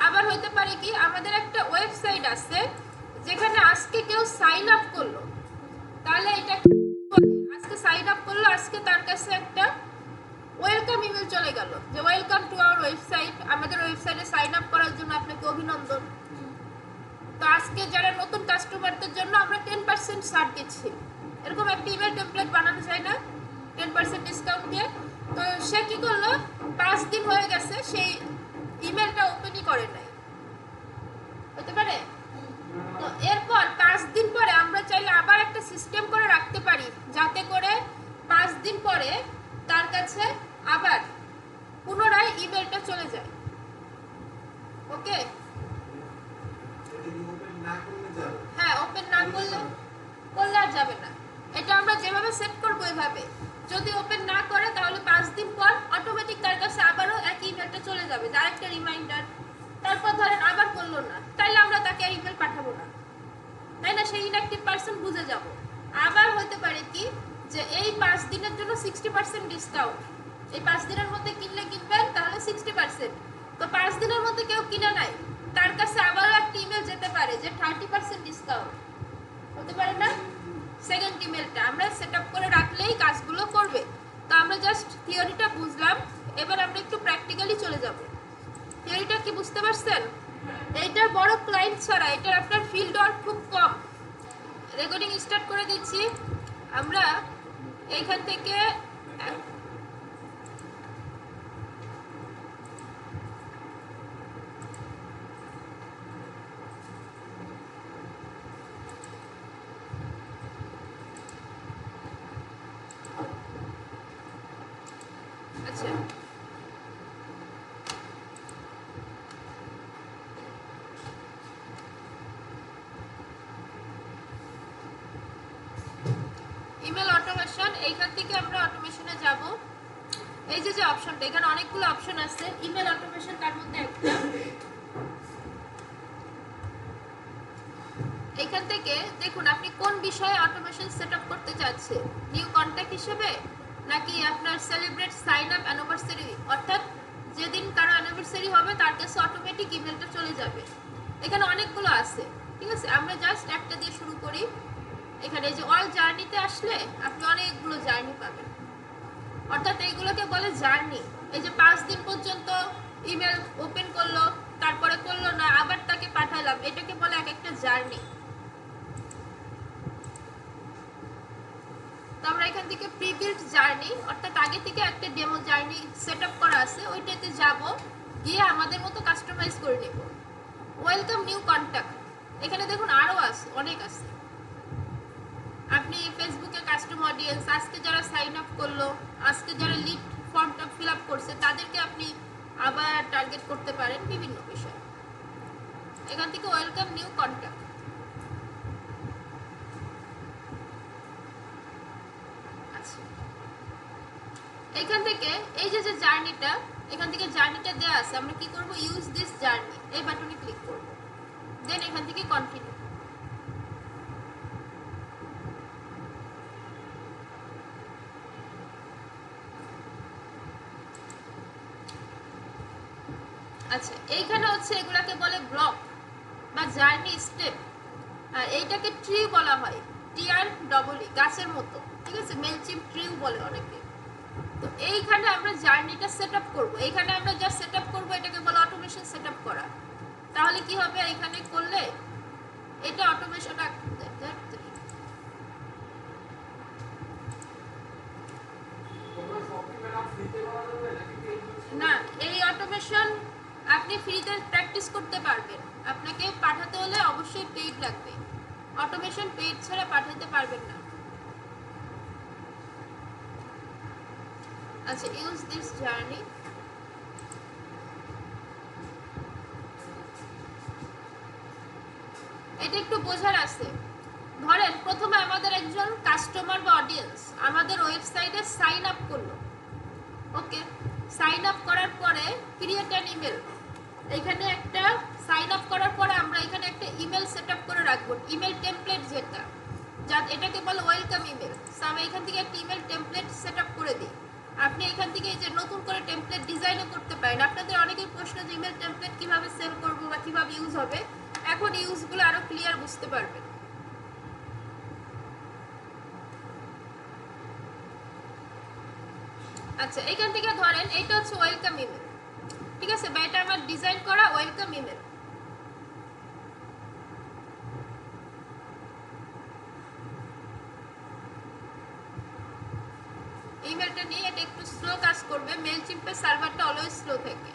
আবার হতে পারে কি আমাদের একটা ওয়েবসাইট আছে যেখানে আজকে কেউ সাইন আপ করলো, তাহলে এটা আজকে সাইন আপ করলো, আজকে তার কাছে একটা ওয়েলকাম ইমেল চলে গেল যে ওয়েলকাম টু আওয়ার ওয়েবসাইট, আমাদের ওয়েবসাইটে সাইন আপ করার জন্য আপনাকে অভিনন্দন। তো আজকে যারা নতুন কাস্টমারদের জন্য আমরা 10% ছাড় দিচ্ছি, এরকম একটা ইমেল টেমপ্লেট বানানো যায় না 10% ডিসকাউন্ট দিয়ে। তো সে কি করলো, 5 দিন হয়ে গেছে সেই ইমেলটা ওপেনই করে নাই, হতে পারে। তো এরপর 5 দিন পরে আমরা চাইলে আবার একটা সিস্টেম করে রাখতে পারি যাতে করে 5 দিন পরে তার কাছে আবার পুনরায় ইমেলটা চলে যায়। ওকে, হ্যাঁ, ওপেন না করলে আর যাবে না। এটা আমরা যেভাবে সেট করবো এভাবে, যদি ওপেন না করে তাহলে 5 দিন পর অটোমেটিক তার কাছে আবারও একই ইমেলটা চলে যাবে, যার একটা রিমাইন্ডার। তারপর ধরেন আবার করলো না, তাইলে আমরা তাকে আর ইমেল পাঠাবো না, তাই না? সেই ইনঅ্যাক্টিভ পারসন বুঝে যাব। আবার হতে পারে কি যে এই 5 দিনের জন্য 60% ডিসকাউন্ট, এই 5 দিনের মধ্যে কিনলে কিনবেন তাহলে 60%। তো 5 দিনের মধ্যে কেউ কিনে নাই, তার কাছে আবারও একটা ইমেল যেতে পারে যে 30% ডিসকাউন্ট, হতে পারে না? সেকেন্ড ইমেলটা আমরা সেট আপ করে রাখলেই কাজগুলো করবে। তো আমরা জাস্ট থিওরিটা বুঝলাম, এবার আমরা একটু প্র্যাকটিক্যালি চলে যাব। থিওরিটা কি বুঝতে পারছেন? এইটার বড় ক্লায়েন্ট ছাড়া এটার আপনার ফিল্ড ওয়ার্ক খুব কম। রেকর্ডিং স্টার্ট করে দিচ্ছি। আমরা এইখান থেকে আচ্ছা ইমেল অটোমেশন, এইখান থেকে আমরা অটোমেশনে যাব। এই যে অপশনটা, এখানে অনেকগুলো অপশন আছে, ইমেল অটোমেশন তার মধ্যে একটা। এখান থেকে দেখুন আপনি কোন বিষয়ে অটোমেশন সেটআপ করতে চাচ্ছেন, নিউ কন্টাক্ট হিসেবে নাকি আপনার সেলিব্রেট সাইন আপ অ্যানিভার্সারি, অর্থাৎ যেদিন কারো অ্যানিভার্সারি হবে তার কাছে অটোমেটিক ইমেলটা চলে যাবে। এখানে অনেকগুলো আছে, ঠিক আছে? আমরা জাস্ট একটা দিয়ে শুরু করি। এখানে যে অল জার্নিতে আসলে আপনি অনেকগুলো জার্নি পাবেন, অর্থাৎ এইগুলোকে বলে জার্নি। এই যে 5 দিন পর্যন্ত ইমেল ওপেন করলো, তারপরে করলো না, আবার তাকে পাঠালাম, এটাকে বলে এক একটা জার্নি। তো আমরা এখান থেকে প্রিবিল্ড জার্নি, অর্থাৎ আগে থেকে একটা ডেমো জার্নি সেট আপ করা আছে, ওইটাতে যাব, গিয়ে আমাদের মতো কাস্টমাইজ করে নেব। ওয়েলকাম নিউ কন্ট্যাক্ট, এখানে দেখুন আরও আছে, অনেক আছে। আপনি ফেসবুকে কাস্টম অডিয়েন্স, আজকে যারা সাইন আপ করলো, আজকে যারা লিড ফর্মটা ফিল আপ করছে তাদেরকে আপনি আবার টার্গেট করতে পারেন বিভিন্ন বিষয়। এখান থেকে ওয়েলকাম নিউ কন্ট্যাক্ট, আচ্ছা এখান থেকে এই যে জার্নিটা, এখান থেকে জার্নিটা দেওয়া আছে, আমরা কি করব, ইউজ দিস জার্নি, এই বাটনে ক্লিক করব, দেন এখান থেকে কন্টিনিউ। আচ্ছা এইখানে হচ্ছে এগুলাকে বলে ব্লক বা জার্নি স্টেপ, আর এইটাকে ট্রি বলা হয়, টিআর ডবল ই, গাছের মতো, ঠিক আছে? মেলচিম ট্রিও বলে অনেকে। তো এইখানে আমরা জার্নিটা সেট আপ করবো, এইখানে আমরা যা সেট আপ করবো এটাকে বলে অটোমেশন সেট আপ করা। তাহলে কি হবে, এইখানে করলে এটা অটোমেশন, না এই অটোমেশন আপনি ফ্রিতে প্র্যাকটিস করতে পারবেন, আপনাকে পাঠাতে হলে অবশ্যই পেইড লাগবে, অটোমেশন পেইড ছাড়া পাঠাতে পারবেন না। আচ্ছা ইউজ দিস জার্নি, এটা একটু বোঝার আছে। ধরেন প্রথমে আমাদের একজন কাস্টমার বা অডিয়েন্স আমাদের ওয়েবসাইটে সাইন আপ করলো, ওকে? সাইন আপ করার পরে ক্রিয়েট অ্যান ইমেল, এখানে একটা সাইন আপ করার পরে আমরা এখানে একটা ইমেল সেট আপ করে রাখবো, ইমেল টেমপ্লেট যেটা, যা এটাকে বলে ওয়েলকাম ইমেল। সো আমি এখান থেকে একটা ইমেল টেমপ্লেট সেট আপ করে দিই। আপনি এখান থেকে এই যে নতুন করে টেমপ্লেট ডিজাইনও করতে পারেন। আপনাদের অনেকের প্রশ্ন যে ইমেল টেমপ্লেট কিভাবে সেল করব, বা কিভাবে ইউজ হবে, এখন ইউজগুলো আরো ক্লিয়ার বুঝতে পারবেন। আচ্ছা, এইখান থেকে ধরেন এইটা হচ্ছে ওয়েলকাম ইমেল, ঠিক আছে, বা এটা আমার ডিজাইন করা ওয়েলকাম ইমেল। ইমেলটা নিয়ে এটা একটু স্লো কাজ করবে, মেইলচিম্পের সার্ভারটা অলওয়েজ স্লো থাকে।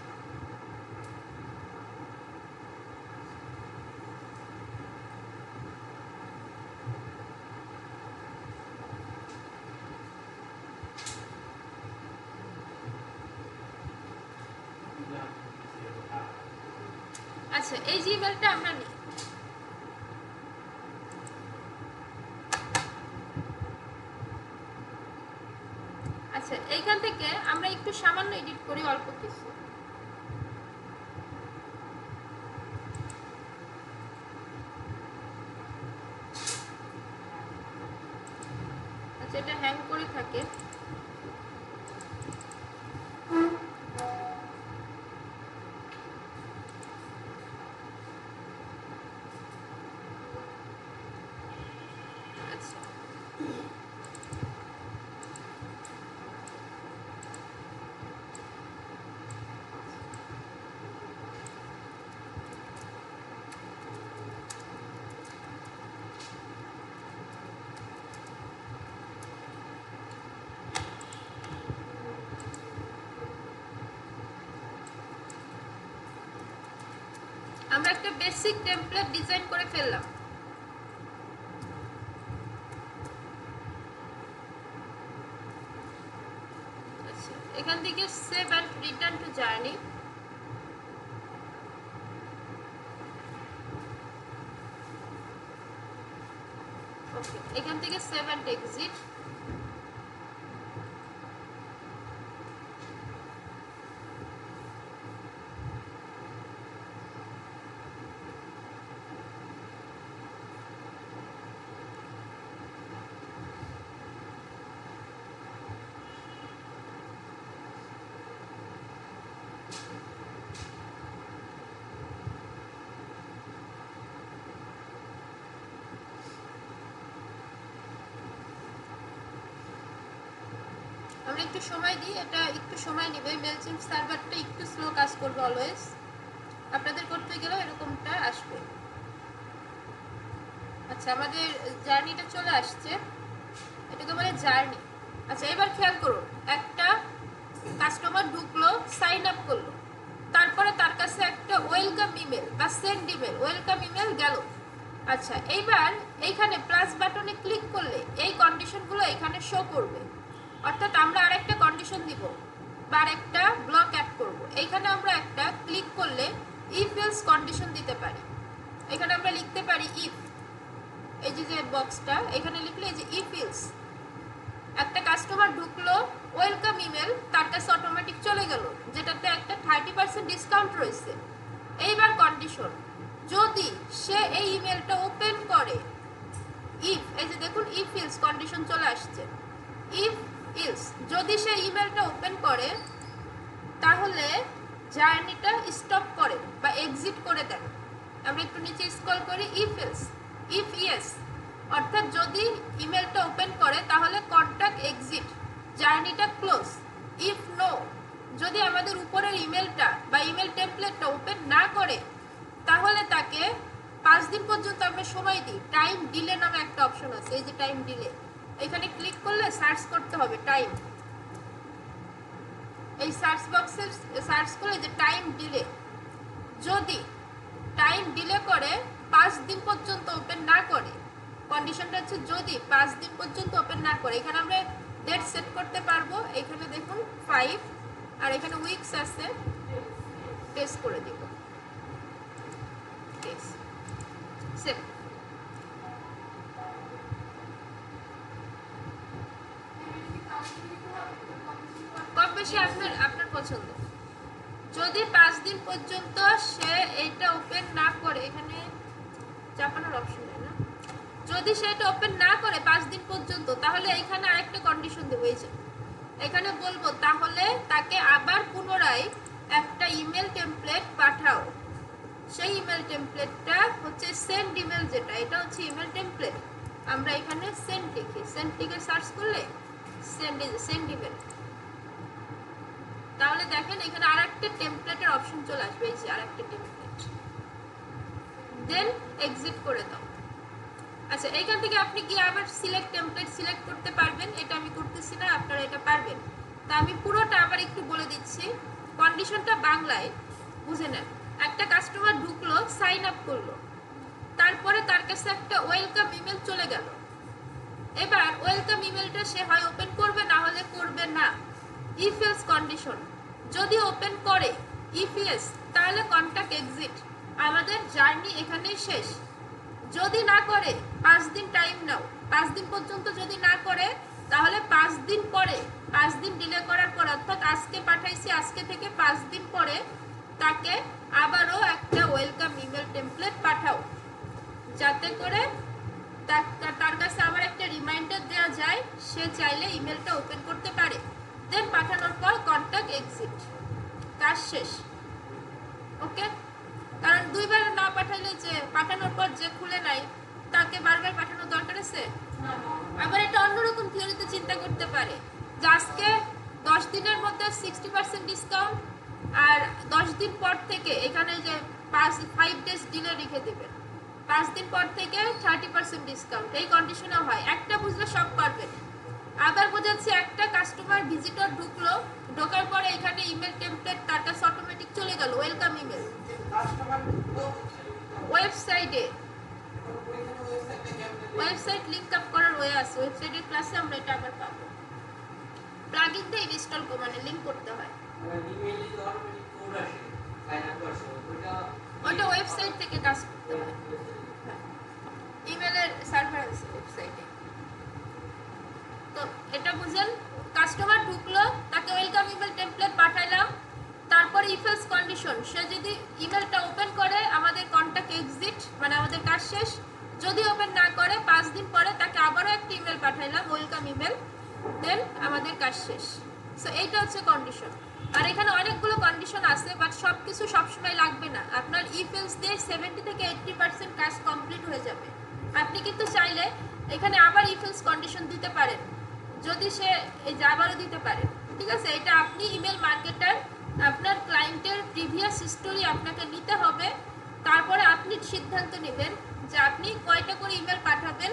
আচ্ছা, এই জিমেলটা আমরা নিই। আচ্ছা, এইখান থেকে আমরা একটু সামান্য এডিট করি, অল্প কিছু। আচ্ছা, এটা হ্যাং করে থাকে। আচ্ছা, আমরা একটা বেসিক টেমপ্লেট ডিজাইন করে ফেললাম। আচ্ছা, এখান থেকে save and return to journey. Okay, এখান থেকে সেভ এন্ড এক্সিট। আমরা একটু সময় দিই, এটা একটু সময় নেবে, মেইলচিম্প সার্ভারটা একটু স্লো কাজ করবে অলওয়েজ। আপনাদের করতে গেলেও এরকমটা আসবে। আচ্ছা, আমাদের জার্নিটা চলে আসছে, এটাকে বলে জার্নি। আচ্ছা, এবার খেয়াল করুন, একটা কাস্টমার ঢুকলো, সাইন আপ করলো, তারপরে তার কাছে একটা ওয়েলকাম ইমেল বা সেন্ড ইমেল, ওয়েলকাম ইমেল গেল। আচ্ছা, এইবার এইখানে প্লাস বাটনে ক্লিক করলে এই কন্ডিশনগুলো এখানে শো করবে। অর্থাৎ আমরা আরেকটা কন্ডিশন দিব বা আরেকটা ব্লক অ্যাড করব। এইখানে আমরা একটা ক্লিক করলে ইফ এলস কন্ডিশন দিতে পারি। এখানে আমরা লিখতে পারি ইফ, এই যে বক্সটা এখানে লিখলে এই যে ইফ এলস, একটা কাস্টমার ঢুকলো, ওয়েলকাম ইমেল তার কাছে অটোমেটিক চলে গেল, যেটাতে একটা 30% ডিসকাউন্ট রয়েছে। এইবার কন্ডিশন, যদি সে এই ইমেলটা ওপেন করে, ইফ, এই যে দেখুন ইফ এলস কন্ডিশন চলে আসছে। ইফ এলস যদি সে ইমেলটা ওপেন করে, তাহলে জার্নিটা স্টপ করে বা এক্সিট করে দেন। আমরা একটু নিচে স্ক্রল করি, ইফ এলস, ইফ ইয়েস অর্থাৎ যদি ইমেলটা ওপেন করে তাহলে কন্টাক্ট এক্সিট, জার্নিটা ক্লোজ। ইফ নো, যদি আমাদের উপরের ইমেলটা বা ইমেল টেমপ্লেটটা ওপেন না করে, তাহলে তাকে 5 দিন পর্যন্ত আমরা সময় দিই। টাইম ডিলে নামে একটা অপশন আছে, এই যে টাইম ডিলে, এখানে ক্লিক করলে সার্চ করতে হবে টাইম। এই সার্চ বক্সে সার্চ করে যে টাইম ডিলে, যদি টাইম ডিলে করে 5 দিন পর্যন্ত ওপেন না করে, কন্ডিশনটা হচ্ছে যদি 5 দিন পর্যন্ত ওপেন না করে, এখানে আমরা ডেট সেট করতে পারবো। এখানে দেখুন 5 আর এখানে উইকস আছে, টেস্ট করে দিব, টেস্ট সেভ। কম বেশি আপনার পছন্দ। যদি 5 দিন পর্যন্ত সে এইটা ওপেন না করে, এখানে চাপানোর অপশন নেই না, যদি সে এটা ওপেন না করে 5 দিন পর্যন্ত, তাহলে এখানে আরেকটা কন্ডিশন দেবো। এই যে এখানে বলবো তাহলে তাকে আবার পুনরায় একটা ইমেল টেমপ্লেট পাঠাও। সেই টেমপ্লেটটা হচ্ছে সেন্ড ইমেল, যেটা এটা হচ্ছে ইমেল টেমপ্লেট। আমরা এখানে সেন্ড লিখি, সেন্ড লিখে সার্চ করলে সেন্ড ইমেল, তাহলে দেখেন এখানে আরেকটা টেমপ্লেটের অপশন চলে আসবে, এই যে আরেকটা টেমপ্লেট। দেন এক্সিট করে দাও। আচ্ছা, এইখান থেকে আপনি কি আবার সিলেক্ট টেমপ্লেট সিলেক্ট করতে পারবেন, এটা আমি করতেছি না, আপনারা এটা পারবেন। তা আমি পুরোটা আবার একটু বলে দিচ্ছি, কন্ডিশনটা বাংলায় বুঝে নেন। একটা কাস্টমার ঢুকলো, সাইন আপ করলো, তারপরে তার কাছে একটা ওয়েলকাম ইমেল চলে গেল। এবার ওয়েলকাম ইমেলটা সে হয় ওপেন করবে, না হলে করবে না। ইফ এলস কন্ডিশন, যদি ওপেন করে ইফ ইয়েস, তাহলে কন্টাক্ট এক্সিট, আমাদের জার্নি এখানেই শেষ। যদি না করে 5 দিন টাইম নাও, 5 দিন পর্যন্ত যদি না করে তাহলে 5 দিন পরে, 5 দিন ডিলে করার পর, অর্থাৎ আজকে পাঠাইছি, আজকে থেকে 5 দিন পরে তাকে আবারও একটা ওয়েলকাম ইমেল টেমপ্লেট পাঠাও, যাতে করে তার কাছে আবার একটা রিমাইন্ডার দেওয়া যায়, সে চাইলে ইমেলটা ওপেন করতে পারে। দেন পাঠানোর পর কন্টাক্ট এক্সিট, কাজ শেষ। ওকে, কারণ দুইবার না পাঠাইলে, যে পাঠানোর পর যে খুলে নাই তাকে বারবার পাঠানোর দরকার আছে। আবার এটা অন্যরকম থিওরিতে চিন্তা করতে পারে যে আজকে 10 দিনের মধ্যে 60% ডিসকাউন্ট, আর 10 দিন পর থেকে এখানে যে 5 ডেজ ডিলে রেখে দেবেন, 5 দিন পর থেকে 30% ডিসকাউন্ট, এই কন্ডিশনে হয়। একটা বুঝলে সব পারবেন। আবার বোঝাচ্ছি, একটা কাস্টমার ভিজিটর ঢুকলো, ঢোকার পরে এখানে ইমেল টেমপ্লেট তার কাছে অটোমেটিক চলে গেল, ওয়েলকাম ইমেল। ওয়েবসাইটে ওয়েবসাইট লিংক আপ করার ওয়ে আছে, ওয়েবসাইটের ক্লাসে আমরা এটা আবার পাবো। প্লাগইন দিয়ে ইনস্টল মানে লিংক করতে হয়, ওটা ওয়েবসাইট থেকে কাজ করতে হয়। ইমেলের সার্ভার আছে ওয়েবসাইটে। তো এটা বুঝেন, কাস্টমার ঢুকলো, তাকে ওয়েলকাম ইমেল টেমপ্লেট পাঠাইলাম, তারপর ইফ এলস কন্ডিশন, সে যদি ইমেলটা ওপেন করে আমাদের কন্টাক্ট এক্সিট, মানে আমাদের কাজ শেষ। যদি ওপেন না করে 5 দিন পরে তাকে আবারও একটা ইমেল পাঠাইলাম, ওয়েলকাম ইমেল, দেন আমাদের কাজ শেষ। সো এইটা হচ্ছে কন্ডিশন। আর এখানে অনেকগুলো কন্ডিশন আছে, বাট সব কিছু সবসময় লাগবে না। আপনার ইফ এলস দিয়ে 70 থেকে 80% কাজ কমপ্লিট হয়ে যাবে। আপনি কিন্তু চাইলে এখানে আবার ইফ এলস কন্ডিশন দিতে পারেন, যদি সে এই যে আবারও দিতে পারে। ঠিক আছে, এটা আপনি ইমেল মার্কেটার, আপনার ক্লায়েন্টের প্রিভিয়াস হিস্টোরি আপনাকে নিতে হবে, তারপরে আপনি সিদ্ধান্ত নেবেন যে আপনি কয়টা করে ইমেল পাঠাবেন,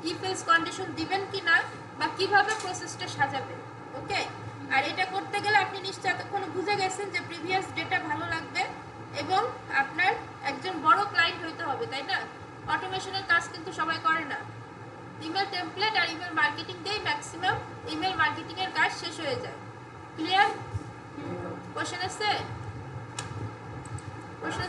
ইফ এলস কন্ডিশন দিবেন কিনা, বা কিভাবে প্রসেসটা সাজাবেন। ওকে, আর এটা করতে গেলে আপনি নিশ্চয়ই এতক্ষণ বুঝে গেছেন যে প্রিভিয়াস ডেটা ভালো লাগবে এবং আপনার একজন বড় ক্লায়েন্ট হইতে হবে, তাই না? অটোমেশনের কাজ কিন্তু সবাই করে না। ইমেল টেমপ্লেট আর ইমেল মার্কেটিং দিয়ে ম্যাক্সিমাম ইমেল মার্কেটিং এর কাজ শেষ হয়ে যায়। ক্লিয়ার? কোশ্চেন আছে? প্রশ্ন